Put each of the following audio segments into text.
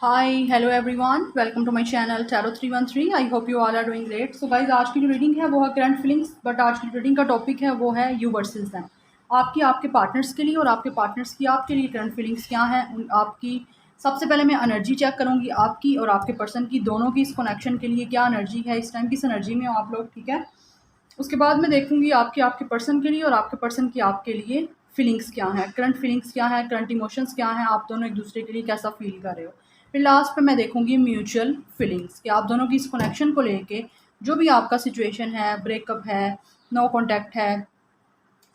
Hi hello everyone welcome to my channel tarot 313। I hope you all are doing great. So guys, आज की जो reading है वो है करंट फीलिंग्स, बट आज की रीडिंग का टॉपिक है वो है यू वर्सेस देम। आपकी आपके पार्टनर्स के लिए और आपके पार्टनर्स की आपके लिए करंट फीलिंग्स क्या हैं आपकी। सबसे पहले मैं एनर्जी चेक करूंगी आपकी और आपके पर्सन की, दोनों की इस कनेक्शन के लिए क्या एनर्जी है, इस टाइम किस एनर्जी में हो आप लोग, ठीक है। उसके बाद मैं देखूंगी आपके आपके पर्सन के लिए और आपके पर्सन की आपके लिए फीलिंग्स क्या हैं, करंट फीलिंग्स क्या है, करंट इमोशंस क्या हैं, आप दोनों एक दूसरे के लिए कैसा फील कर रहे हो। फिर लास्ट पे मैं देखूंगी म्यूचुअल फीलिंग्स कि आप दोनों की इस कनेक्शन को लेके जो भी आपका सिचुएशन है, ब्रेकअप है, नो कॉन्टैक्ट है,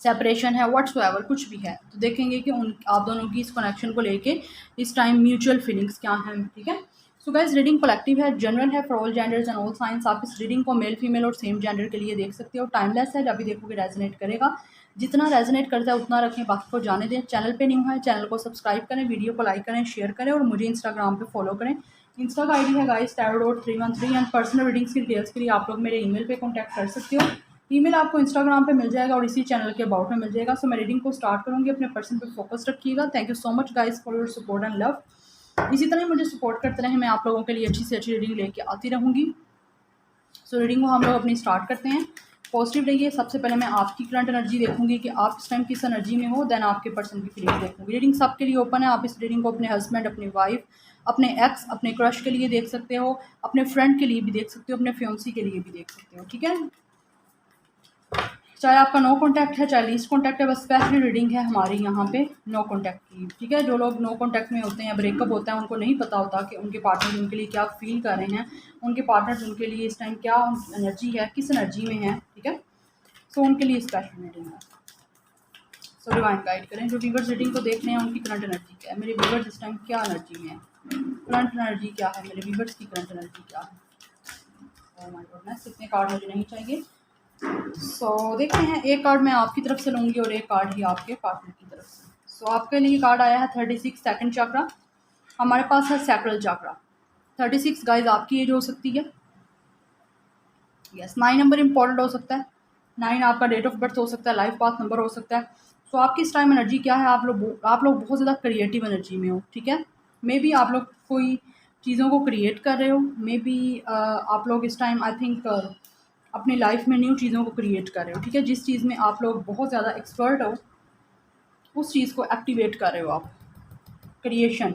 सेपरेशन है, व्हाट्सएवर कुछ भी है, तो देखेंगे कि उन आप दोनों की इस कनेक्शन को लेके इस टाइम म्यूचुअल फीलिंग्स क्या हैं, ठीक है। सो गाइस, रीडिंग कलेक्टिव है, जनरल है for all genders and all science. आप इस रीडिंग को मेल फीमेल और सेम जेंडर के लिए देख सकते हो। टाइमलेस है, जब भी देखोगे रेजोनेट करेगा। जितना रेजोनेट करता है उतना रखें, बाकी को जाने दें। चैनल पे न्यू है, चैनल को सब्सक्राइब करें, वीडियो को लाइक करें, शेयर करें और मुझे इंस्टाग्राम पे फॉलो करें। इंस्टा का आईडी है guys tarot313 and personal readings की डिटेल्स के लिए आप लोग मेरे ईमेल पे कॉन्टैक्ट कर सकते हो। ईमेल आपको इंस्टाग्राम पे मिल जाएगा और इसी चैनल के अबाउट में मिल जाएगा। सो मैं रीडिंग को स्टार्ट करूंगी, अपने पर्सन पे फोकस रखिएगा। Thank you so much guys for your support and love. इसी तरह मुझे सपोर्ट करते रहें, मैं आप लोगों के लिए अच्छी से अच्छी रीडिंग लेके आती रहूँगी। सो रीडिंग को हम लोग अपनी स्टार्ट करते हैं। पॉजिटिव रहिए। सबसे पहले मैं आपकी करंट एनर्जी देखूंगी कि आप इस टाइम किस एनर्जी में हो, देन आपके पर्सन की फीलिंग देखूंगी। रीडिंग सबके लिए ओपन है। आप इस रीडिंग को अपने हस्बैंड, अपनी वाइफ, अपने एक्स, अपने क्रश के लिए देख सकते हो, अपने फ्रेंड के लिए भी देख सकते हो, अपने फ्योंसी के लिए भी देख सकते हो, ठीक है। चाहे आपका नो कॉन्टैक्ट है, चाहे लीस्ट कॉन्टैक्ट है, बस स्पेशली रीडिंग है हमारी यहाँ पे नो कॉन्टैक्ट की, ठीक है। जो लोग नो कॉन्टैक्ट में होते हैं, ब्रेकअप होता है, उनको नहीं पता होता कि उनके पार्टनर उनके लिए क्या फील कर रहे हैं, उनके पार्टनर उनके लिए इस टाइम क्या एनर्जी है, किस एनर्जी में है, ठीक है। सो उनके लिए स्पेशल रीडिंग है। सो डिवाइन गाइड करें जो व्यूअर्स रीडिंग को देख रहे हैं, उनकी करंट एनर्जी क्या है, मेरे व्यूअर्स इस टाइम क्या एनर्जी में है, करंट एनर्जी क्या है, मेरे व्यूअर्स की करंट एनर्जी क्या है। ओह माय गॉडनेस, इतने कार्ड मुझे नहीं चाहिए। देखते हैं, एक कार्ड मैं आपकी तरफ से लूँगी और एक कार्ड ही आपके पार्टनर की तरफ से। आपके लिए कार्ड आया है 36 सेकंड चक्रा। हमारे पास है सैक्रल चक्रा। 36 गाइज आपकी एज हो सकती है। यस, 9 नंबर इंपॉर्टेंट हो सकता है। 9 आपका डेट ऑफ बर्थ हो सकता है, लाइफ पाथ नंबर हो सकता है। आपकी इस टाइम एनर्जी क्या है, आप लोग बहुत ज़्यादा क्रिएटिव एनर्जी में हो, ठीक है। मे बी आप लोग कोई चीज़ों को क्रिएट कर रहे हो, मे बी आप लोग इस टाइम आई थिंक अपनी लाइफ में न्यू चीज़ों को क्रिएट कर रहे हो, ठीक है। जिस चीज़ में आप लोग बहुत ज़्यादा एक्सपर्ट हो, उस चीज़ को एक्टिवेट कर रहे हो आप। क्रिएशन,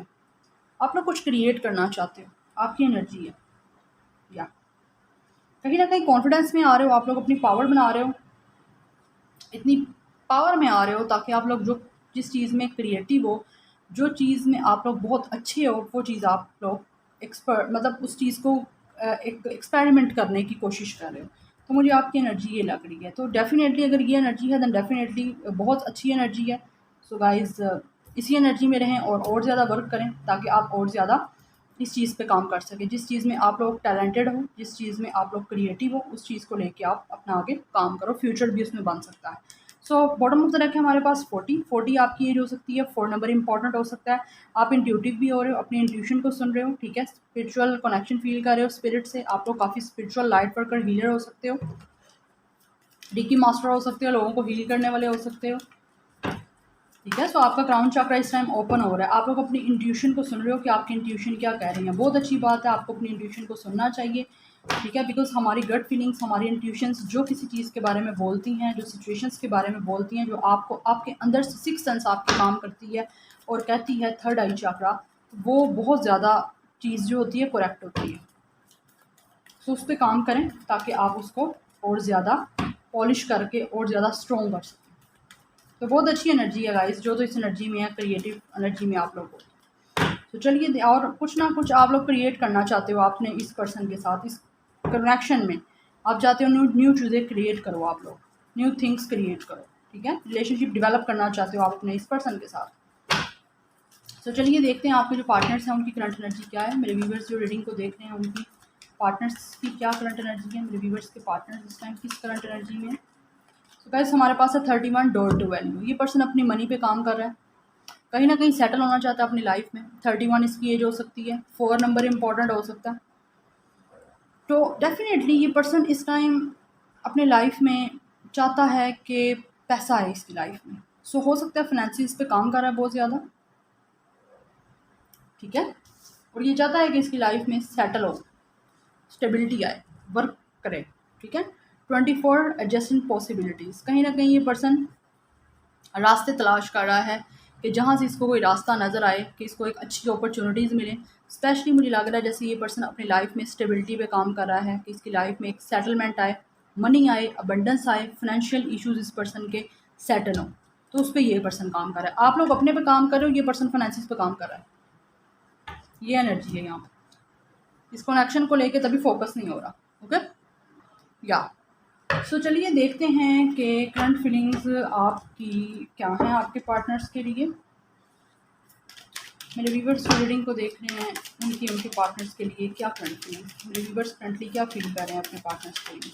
आप लोग कुछ क्रिएट करना चाहते हो, आपकी एनर्जी है। या कहीं ना कहीं कॉन्फिडेंस में आ रहे हो, आप लोग अपनी पावर बना रहे हो, इतनी पावर में आ रहे हो ताकि आप लोग जो जिस चीज़ में क्रिएटिव हो, जो चीज़ में आप लोग बहुत अच्छे हो, वो चीज़ आप लोग एक्सपर्ट, मतलब उस चीज़ को एक एक्सपेरिमेंट करने की कोशिश कर रहे हो। तो मुझे आपकी एनर्जी ये लग रही है, तो डेफिनेटली अगर ये एनर्जी है, देन डेफिनेटली बहुत अच्छी एनर्जी है। सो गाइज, इसी एनर्जी में रहें और ज़्यादा वर्क करें ताकि आप और ज़्यादा इस चीज़ पे काम कर सकें। जिस चीज़ में आप लोग टैलेंटेड हो, जिस चीज़ में आप लोग क्रिएटिव हो, उस चीज़ को लेके आप अपना आगे काम करो, फ्यूचर भी उसमें बन सकता है। बॉटम ऑफ द डेक है हमारे पास 40 आपकी एज हो सकती है। 4 नंबर इंपॉर्टेंट हो सकता है। आप इंट्यूटिव भी हो रहे हो, अपनी इंट्यूशन को सुन रहे हो, ठीक है। स्पिरिचुअल कनेक्शन फील कर रहे हो स्पिरिट से। आप लोग काफ़ी स्पिरिचुअल लाइट वर्कर, हीलर हो सकते हो, डीकी मास्टर हो सकते हो, लोगों को हील करने वाले हो सकते हो, ठीक है। आपका क्राउन चक्रा इस टाइम ओपन हो रहा है। आप लोग अपनी इंट्यूशन को सुन रहे हो कि आपकी इंट्यूशन क्या कह रही है। बहुत अच्छी बात है, आपको अपनी इंट्यूशन को सुनना चाहिए, ठीक है। बिकॉज हमारी गट फीलिंग्स, हमारी इंट्यूशंस जो किसी चीज़ के बारे में बोलती हैं, जो सिचुएशंस के बारे में बोलती हैं, जो आपको आपके अंदर से सिक्स सेंस आपकी काम करती है और कहती है थर्ड आई चक्रा, वो बहुत ज़्यादा चीज़ जो होती है करेक्ट होती है। उस पर काम करें ताकि आप उसको और ज़्यादा पॉलिश करके और ज़्यादा स्ट्रॉन्ग कर सकें। तो बहुत अच्छी एनर्जी है गाइस, जो तो इस एनर्जी में है, क्रिएटिव एनर्जी में आप लोग हो। तो चलिए, और कुछ ना कुछ आप लोग क्रिएट करना चाहते हो आपने इस पर्सन के साथ, इस कनेक्शन में आप चाहते हो न्यू न्यू चीज़ें क्रिएट करो, आप लोग न्यू थिंग्स क्रिएट करो, ठीक है। रिलेशनशिप डेवलप करना चाहते हो आप अपने इस पर्सन के साथ। तो चलिए देखते हैं आपके जो पार्टनर्स हैं उनकी करंट एनर्जी क्या है। मेरे व्यूवर्स जो रीडिंग को देख रहे हैं, उनकी पार्टनर्स की क्या करंट एनर्जी है, मेरे व्यूवर्स के पार्टनर्स इस टाइम किस करंट एनर्जी में है। तो गाइस, हमारे पास है 31 डोर टू वैल्यू। ये पर्सन अपनी मनी पे काम कर रहा है, कहीं ना कहीं सेटल होना चाहता है अपनी लाइफ में। 31 इसकी एज हो सकती है। 4 नंबर इंपॉर्टेंट हो सकता है। तो डेफिनेटली ये पर्सन इस टाइम अपने लाइफ में चाहता है कि पैसा है इसकी लाइफ में। हो सकता है फाइनेंसिस पे काम कर रहा है बहुत ज़्यादा, ठीक है। और ये चाहता है कि इसकी लाइफ में सेटल हो, स्टेबिलिटी आए, वर्क करे, ठीक है। 24 एडजस्टिंग पॉसिबिलिटीज़, कहीं ना कहीं ये पर्सन रास्ते तलाश कर रहा है कि जहाँ से इसको कोई रास्ता नज़र आए कि इसको एक अच्छी अपॉर्चुनिटीज़ मिले। स्पेशली मुझे लग रहा है जैसे ये पर्सन अपनी लाइफ में स्टेबिलिटी पे काम कर रहा है कि इसकी लाइफ में एक सेटलमेंट आए, मनी आए, अबंडेंस आए, फाइनेंशियल इश्यूज इस पर्सन के सेटल हों, तो उस पर ये पर्सन काम कर रहा है। आप लोग अपने पे काम कर रहे हो, ये पर्सन फाइनेंसिस पे काम कर रहा है। ये एनर्जी है यहाँ पर, इस कनेक्शन को लेके तभी फोकस नहीं हो रहा। ओके, या सो चलिए देखते हैं कि करंट फीलिंग्स आपकी क्या हैं आपके पार्टनर्स के लिए। मेरे व्यूवर्स रीडिंग को देख रहे हैं, उनके पार्टनर्स के लिए क्या करंट फीलिंग्स, मेरे व्यूवर्स करंटली क्या फील कर रहे हैं अपने पार्टनर्स के लिए।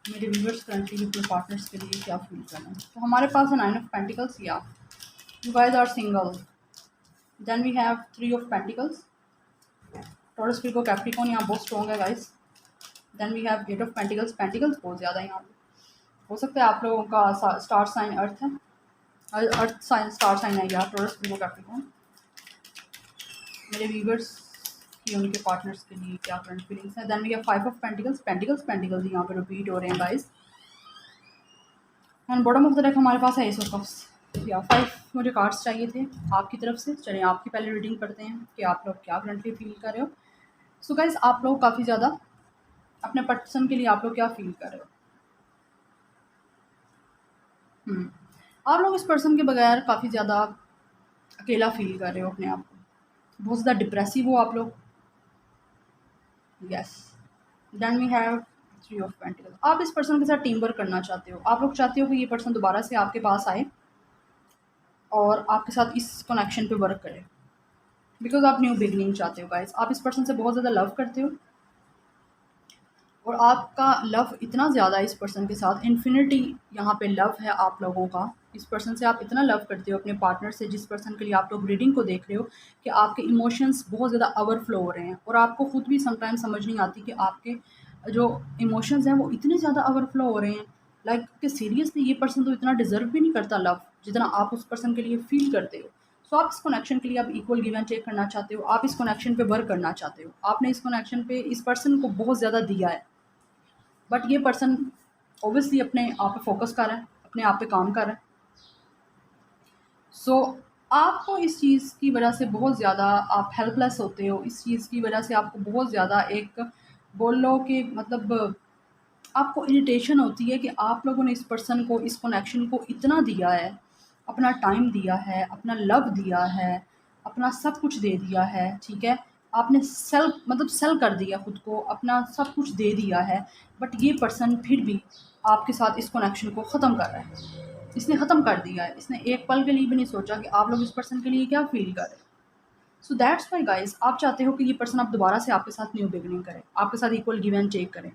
मेरे व्यूवर्स करंटली अपने पार्टनर्स के लिए क्या फील कर रहे हैं। तो हमारे पास है 9 ऑफ पेंटिकल्स, या you guys are single. Then we have 3 of pentacles, Taurus Virgo Capricorn यहाँ बहुत स्ट्रॉन्ग है guys. Then we have 8 of pentacles, pentacles बहुत ज़्यादा है यहाँ पे। हो सकता है आप लोगों का स्टार साइन अर्थ है, अर्थ साइन स्टार साइन है यार, टॉरस वीगो कैप्रिकॉर्न। मेरे व्यूवर्स की उनके पार्टनर्स के लिए क्या करंट फीलिंग्स है। Then we have 5 of pentacles, pentacles pentacles यहाँ पे रिपीट हो रहे हैं guys. And bottom of the deck हमारे पास है एस ऑफ कप्स, या 5 मुझे कार्ड्स चाहिए थे आपकी तरफ से। चलिए आपकी पहले रीडिंग करते हैं कि आप लोग क्या करंटली फील कर रहे हो। सो गाइस आप लोग काफ़ी ज़्यादा अपने पर्सन के लिए आप लोग क्या फील कर रहे हो। आप लोग इस पर्सन के बगैर काफ़ी ज़्यादा अकेला फील कर रहे हो अपने आप को, बहुत ज़्यादा डिप्रेसिव हो आप लोग। Yes, then we have 3 of pentacles. आप इस पर्सन के साथ टीम वर्क करना चाहते हो, आप लोग चाहते हो कि ये पर्सन दोबारा से आपके पास आए और आपके साथ इस कनेक्शन पे वर्क करे, बिकॉज आप न्यू बिगनिंग चाहते हो गाइस। आप इस पर्सन से बहुत ज़्यादा लव करते हो और आपका लव इतना ज़्यादा इस पर्सन के साथ, इन्फिनिटी यहाँ पे लव है आप लोगों का। इस पर्सन से आप इतना लव करते हो अपने पार्टनर से, जिस पर्सन के लिए आप लोग रीडिंग को देख रहे हो, कि आपके इमोशंस बहुत ज़्यादा ओवरफ्लो हो रहे हैं और आपको खुद भी समटाइम समझ नहीं आती कि आपके जो इमोशंस हैं वो इतने ज़्यादा ओवरफ्लो हो रहे हैं। लाइक कि सीरियसली ये पर्सन तो इतना डिजर्व भी नहीं करता लव जितना आप उस पर्सन के लिए फील करते हो। सो आप इस कनेक्शन के लिए आप इक्वल गिव एंड टेक करना चाहते हो, आप इस कनेक्शन पे वर्क करना चाहते हो। आपने इस कनेक्शन पे इस पर्सन को बहुत ज़्यादा दिया है, बट ये पर्सन ऑब्वियसली अपने आप पे फोकस कर रहा है, अपने आप पे काम कर रहा है। सो आपको इस चीज़ की वजह से बहुत ज़्यादा आप हेल्पलेस होते हो, इस चीज़ की वजह से आपको बहुत ज़्यादा एक बोल लो कि मतलब आपको इरिटेशन होती है कि आप लोगों ने इस पर्सन को, इस कनेक्शन को इतना दिया है, अपना टाइम दिया है, अपना लव दिया है, अपना सब कुछ दे दिया है, ठीक है। आपने सेल कर दिया खुद को, अपना सब कुछ दे दिया है, बट ये पर्सन फिर भी आपके साथ इस कनेक्शन को ख़त्म कर रहा है। इसने ख़त्म कर दिया है, इसने एक पल के लिए भी नहीं सोचा कि आप लोग इस पर्सन के लिए क्या फील कर रहे हैं। सो दैट्स वाई गाइस, आप चाहते हो कि ये पर्सन आप दोबारा से आपके साथ न्यू बिगनिंग करे, आपके साथ इक्वल गिव एंड टेक करे,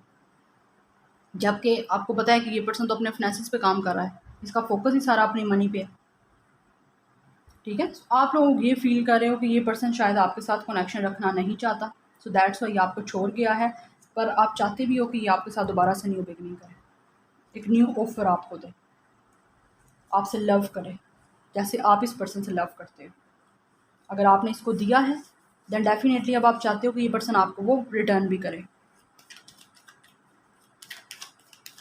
जबकि आपको पता है कि ये पर्सन तो अपने फाइनेंसिस पे काम कर रहा है, इसका फोकस ही सारा अपनी मनी पे है, ठीक है। आप लोग ये फील कर रहे हो कि ये पर्सन शायद आपके साथ कनेक्शन रखना नहीं चाहता, सो दैट्स वाई आपको छोड़ गया है। पर आप चाहते भी हो कि ये आपके साथ दोबारा से न्यू बिगनिंग करे, एक न्यू ऑफर आपको दे, आपसे लव करे जैसे आप इस पर्सन से लव करते हो। अगर आपने इसको दिया है देन डेफिनेटली अब आप चाहते हो कि ये पर्सन आपको वो रिटर्न भी करे।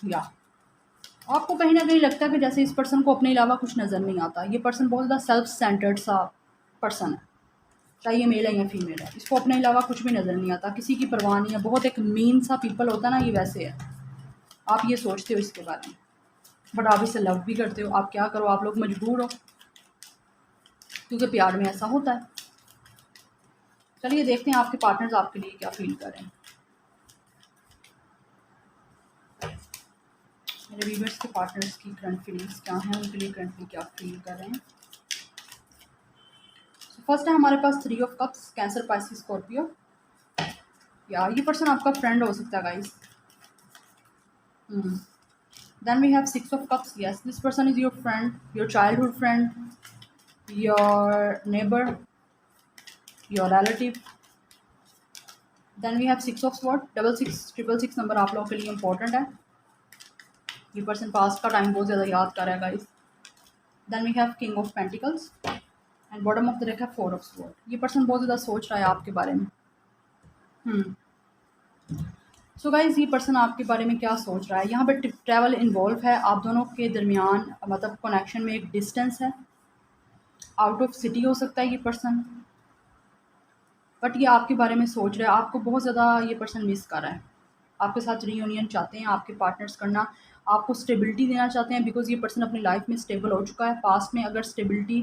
या आपको कहीं ना कहीं लगता है कि जैसे इस पर्सन को अपने अलावा कुछ नज़र नहीं आता। ये पर्सन बहुत ज़्यादा सेल्फ सेंटर्ड सा पर्सन है, चाहे ये मेल है या फीमेल है, इसको अपने अलावा कुछ भी नज़र नहीं आता, किसी की परवाह नहीं है, बहुत एक मीन सा पीपल होता है ना, ये वैसे है। आप ये सोचते हो इसके बारे में, बट आप इसे लव भी करते हो। आप क्या करो, आप लोग मजबूर हो, क्योंकि प्यार में ऐसा होता है। चलिए देखते हैं आपके पार्टनर्स आपके लिए क्या फील कर रहे हैं। मेरे व्यूअर्स के पार्टनर्स की करंट फीलिंग्स क्या हैं, उनके लिए करंटली क्या फील कर रहे हैं। फर्स्ट है हमारे पास 3 of cups, Cancer, Pisces, Scorpio. या ये पर्सन आपका फ्रेंड हो सकता है guys. Then we have 6 of cups, yes this person is your friend, your childhood friend, your neighbour, your relative. Then we have 6 of sword, 666 number आप लोगों के लिए इंपॉर्टेंट है। ये पर्सन पास्ट का टाइम बहुत ज़्यादा याद कर रहा है guys. Then we have king of pentacles, and bottom of the deck है 4 ऑफ स्वॉर्ड। ये पर्सन बहुत ज़्यादा सोच रहा है आपके बारे में। सो गाइज ये पर्सन आपके बारे में क्या सोच रहा है, यहाँ पर ट्रैवल इन्वॉल्व है, आप दोनों के दरमियान मतलब कनेक्शन में एक डिस्टेंस है, आउट ऑफ सिटी हो सकता है ये पर्सन, बट ये आपके बारे में सोच रहा है, आपको बहुत ज़्यादा ये पर्सन मिस कर रहा है, आपके साथ रीयूनियन चाहते हैं, आपके पार्टनर्स करना, आपको स्टेबिलिटी देना चाहते हैं, बिकॉज ये पर्सन अपनी लाइफ में स्टेबल हो चुका है। पास्ट में अगर स्टेबिलिटी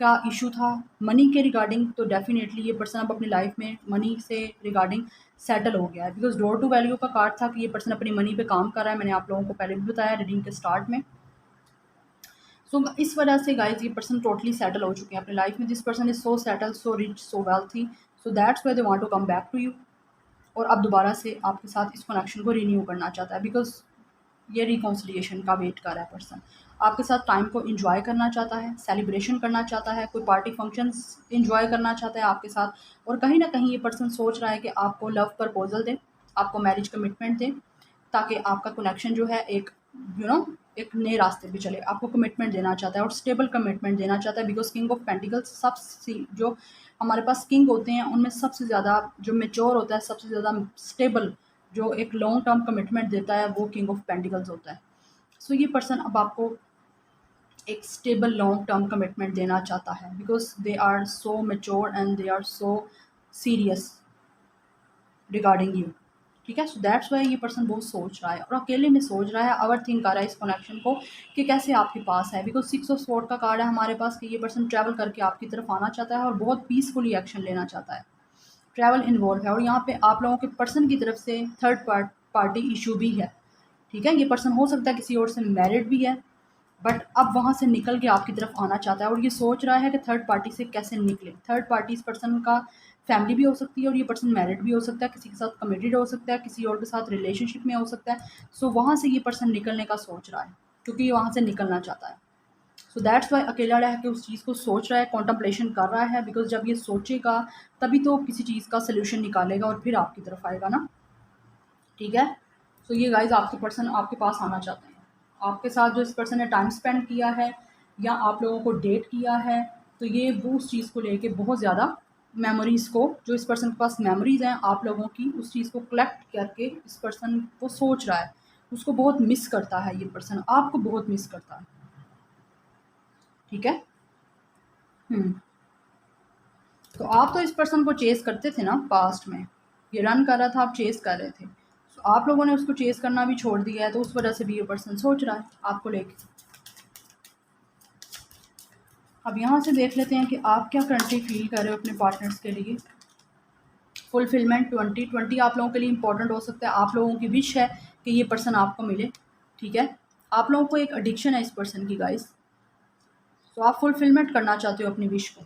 का इशू था मनी के रिगार्डिंग, तो डेफिनेटली ये पर्सन अब अपनी लाइफ में मनी से रिगार्डिंग सेटल हो गया है, बिकॉज डोर टू वैल्यू का कार्ड था कि ये पर्सन अपनी मनी पे काम कर रहा है, मैंने आप लोगों को पहले भी बताया रीडिंग के स्टार्ट में। इस वजह से गाइज ये पर्सन टोटली सेटल हो चुके हैं अपनी लाइफ में, this person is so settle, so rich, so wealthy, so that's why they want to come back to you, और अब दोबारा से आपके साथ इस कनेक्शन को रिन्यू करना चाहता है, बिकॉज ये रिकॉन्सिलिएशन का वेट कर रहा है पर्सन, आपके साथ टाइम को एंजॉय करना चाहता है, सेलिब्रेशन करना चाहता है, कोई पार्टी फंक्शंस एंजॉय करना चाहता है आपके साथ, और कहीं ना कहीं ये पर्सन सोच रहा है कि आपको लव प्रपोजल दे, आपको मैरिज कमिटमेंट दे, ताकि आपका कनेक्शन जो है एक एक नए रास्ते पे चले, आपको कमिटमेंट देना चाहता है और स्टेबल कमिटमेंट देना चाहता है, बिकॉज किंग ऑफ पेंटिकल्स सबसे जो हमारे पास किंग होते हैं उनमें सबसे ज़्यादा जो मेच्योर होता है, सबसे ज़्यादा स्टेबल जो एक लॉन्ग टर्म कमिटमेंट देता है वो किंग ऑफ पेंटिकल्स होता है। ये पर्सन अब आपको एक स्टेबल लॉन्ग टर्म कमिटमेंट देना चाहता है, because they are so mature and they are so serious regarding you, ठीक है। सो दैट्स वाई ये पर्सन बहुत सोच रहा है और अकेले में सोच रहा है, ओवर थिंक कर रहा है इस कनेक्शन को कि कैसे आपके पास है, बिकॉज 6 ऑफ स्वॉर्ड का कार्ड है हमारे पास कि ये पर्सन ट्रैवल करके आपकी तरफ आना चाहता है और बहुत पीसफुली एक्शन लेना चाहता है, ट्रैवल इन्वॉल्व है, और यहाँ पे आप लोगों के पर्सन की तरफ से थर्ड पार्टी इशू भी है, ठीक है। ये पर्सन हो सकता है किसी और से मैरिड भी है, बट अब वहाँ से निकल के आपकी तरफ आना चाहता है और ये सोच रहा है कि थर्ड पार्टी से कैसे निकले। थर्ड पार्टी इस पर्सन का फैमिली भी हो सकती है और ये पर्सन मैरिड भी हो सकता है, किसी के साथ कमिटेड हो सकता है, किसी और के साथ रिलेशनशिप में हो सकता है। वहाँ से ये पर्सन निकलने का सोच रहा है क्योंकि ये वहाँ से निकलना चाहता है। दैट्स वाई अकेला रह के उस चीज़ को सोच रहा है, कॉन्टम्पलेशन कर रहा है, बिकॉज जब ये सोचेगा तभी तो किसी चीज़ का सोल्यूशन निकालेगा और फिर आपकी तरफ आएगा ना, ठीक है। ये गाइज आपके पर्सन आपके पास आना चाहते हैं, आपके साथ जो इस पर्सन ने टाइम स्पेंड किया है या आप लोगों को डेट किया है, तो ये वो उस चीज़ को लेके बहुत ज़्यादा मेमोरीज़ को, जो इस पर्सन के पास मेमोरीज़ हैं आप लोगों की, उस चीज़ को कलेक्ट करके इस पर्सन को सोच रहा है, उसको बहुत मिस करता है ये पर्सन, आपको बहुत मिस करता है, ठीक है। तो आप तो इस पर्सन को चेस करते थे ना पास्ट में, ये रन कर रहा था, आप चेस कर रहे थे, आप लोगों ने उसको चेस करना भी छोड़ दिया है, तो उस वजह से भी ये पर्सन सोच रहा है आपको लेके। अब यहाँ से देख लेते हैं कि आप क्या करंटली फील कर रहे हो अपने पार्टनर्स के लिए। फुलफिलमेंट 2020 आप लोगों के लिए इंपॉर्टेंट हो सकता है, आप लोगों की विश है कि ये पर्सन आपको मिले, ठीक है। आप लोगों को एक एडिक्शन है इस पर्सन की गाइस, तो आप फुलफिलमेंट करना चाहते हो अपनी विश को,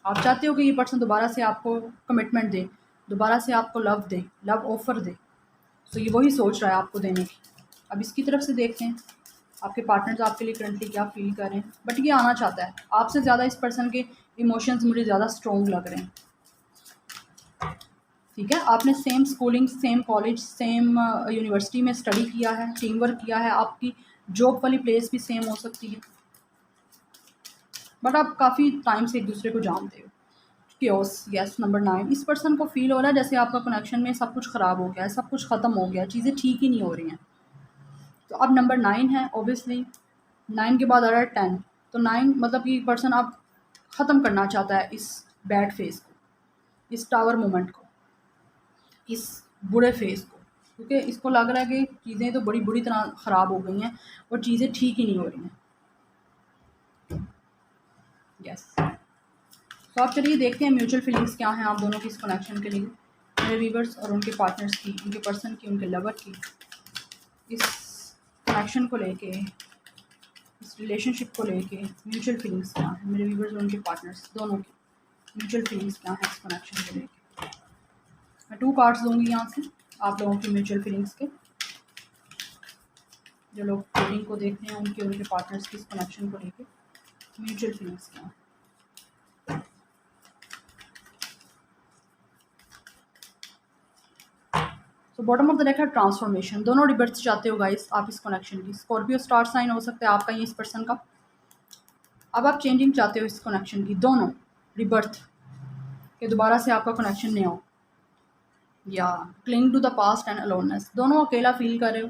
आप चाहते हो कि ये पर्सन दोबारा से आपको कमिटमेंट दे, दोबारा से आपको लव दे, लव ऑफर दे, ये वही सोच रहा है आपको देने की। अब इसकी तरफ से देखते हैं आपके पार्टनर्स आपके लिए करंटली क्या फील कर रहे हैं, बट ये आना चाहता है आपसे ज़्यादा, इस पर्सन के इमोशंस मुझे ज़्यादा स्ट्रॉन्ग लग रहे हैं, ठीक है। आपने same schooling, same college, same university में स्टडी किया है, टीम वर्क किया है, आपकी जॉब वाली प्लेस भी सेम हो सकती है, बट आप काफ़ी टाइम से एक दूसरे को जानते हो। क्योस यस नंबर 9, इस पर्सन को फील हो रहा है जैसे आपका कनेक्शन में सब कुछ ख़राब हो गया है, सब कुछ ख़त्म हो गया है, चीज़ें ठीक ही नहीं हो रही हैं। तो अब नंबर 9 है, ऑब्वियसली 9 के बाद आ रहा है 10, तो 9 मतलब कि पर्सन आप ख़त्म करना चाहता है इस बैड फेज को, इस टावर मोमेंट को, इस बुरे फेज को, क्योंकि इसको लग रहा है कि चीज़ें तो बड़ी बुरी तरह ख़राब हो गई हैं और चीज़ें ठीक ही नहीं हो रही हैं। यस, तो आप चलिए देखते हैं म्यूचुअल फीलिंग्स क्या हैं आप दोनों की इस कनेक्शन के लिए, मेरे व्यूअर्स और उनके पार्टनर्स की, उनके पर्सन की, उनके लवर की, इस कनेक्शन को लेके, इस रिलेशनशिप को लेके म्यूचुअल फीलिंग्स क्या हैं मेरे व्यूअर्स और उनके पार्टनर्स दोनों की, म्यूचुअल फीलिंग्स क्या हैं इस कनेक्शन को लेके। मैं 2 कार्ड्स दूंगी यहाँ से आप लोगों की म्यूचुअल फीलिंग्स के, जो लोग रीडिंग को देख रहे हैं उनके उनके पार्टनर्स की इस कनेक्शन को लेके म्यूचुअल फीलिंग्स क्या हैं। तो बॉटम ऑफ द डेक है ट्रांसफॉर्मेशन, दोनों रिबर्थ चाहते हो गाइस आप इस कनेक्शन की, स्कॉर्पियो स्टार साइन हो सकता है आपका ये इस पर्सन का, अब आप चेंजिंग चाहते हो इस कनेक्शन की, दोनों रिबर्थ कि दोबारा से आपका कनेक्शन नहीं हो, या cling to the past and aloneness, दोनों अकेला फील कर रहे हो,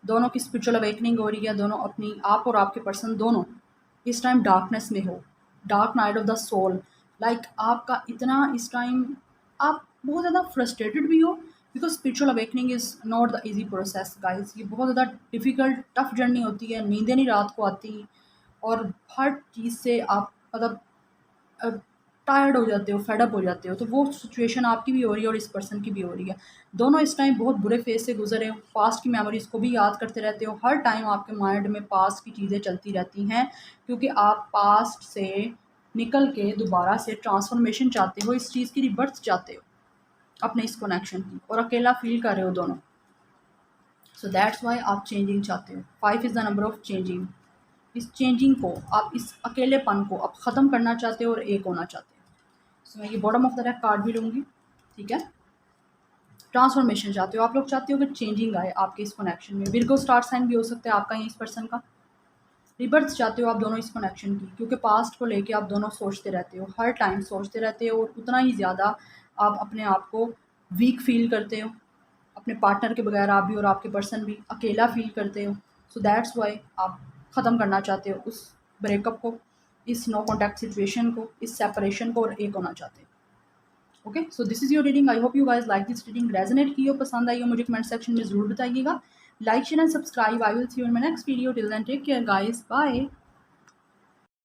दोनों की स्पिरिचुअल अवेकनिंग हो रही है, दोनों अपनी आप और आपके पर्सन दोनों इस टाइम डार्कनेस में हो, dark night of the soul. Like आपका इतना इस टाइम आप बहुत ज़्यादा फ्रस्ट्रेटेड भी हो, because spiritual awakening is not the easy process guys. ये बहुत ज़्यादा डिफ़िकल्ट टफ जर्नी होती है, नींदें नहीं रात को आती, और हर चीज़ से आप मतलब टायर्ड हो जाते हो, फेडअप हो जाते हो। तो वो सिचुएशन आपकी भी हो रही है और इस पर्सन की भी हो रही है। दोनों इस टाइम बहुत बुरे फेज़ से गुज़रे हो, पास्ट की मेमोरीज़ को भी याद करते रहते हो, हर टाइम आपके माइंड में पास्ट की चीज़ें चलती रहती हैं, क्योंकि आप पास्ट से निकल के दोबारा से ट्रांसफॉर्मेशन चाहते हो, इस चीज़ की रिबर्थ चाहते हो अपने इस कनेक्शन की, और अकेला फील कर रहे हो दोनों। सो दैट्स वाई आप चेंजिंग चाहते हो। 5 is the number of changing. इस चेंजिंग को आप, इस अकेलेपन को आप ख़त्म करना चाहते हो और एक होना चाहते हो। सो मैं ये bottom of the deck card भी लूँगी, ठीक है। ट्रांसफॉर्मेशन चाहते हो आप लोग, चाहते हो कि चेंजिंग आए आपके इस कनेक्शन में। विर्गो स्टार साइन भी हो सकता है आपका, इस पर्सन का। रिबर्थ चाहते हो आप दोनों इस कनेक्शन की, क्योंकि पास्ट को लेके आप दोनों सोचते रहते हो, हर टाइम सोचते रहते हो, और उतना ही ज़्यादा आप अपने आप को वीक फील करते हो, अपने पार्टनर के बगैर आप भी और आपके पर्सन भी अकेला फील करते हो। सो दैट्स वाई आप ख़त्म करना चाहते हो उस ब्रेकअप को, इस नो कॉन्टैक्ट सिचुएशन को, इस सेपरेशन को, और एक होना चाहते हो। Okay, so this is your reading. I hope you guys like this reading, resonate की हो, पसंद आई हो, मुझे कमेंट सेक्शन में ज़रूर बताइएगा। Like share and subscribe. I will see you in my next video. Till then take care guys, bye.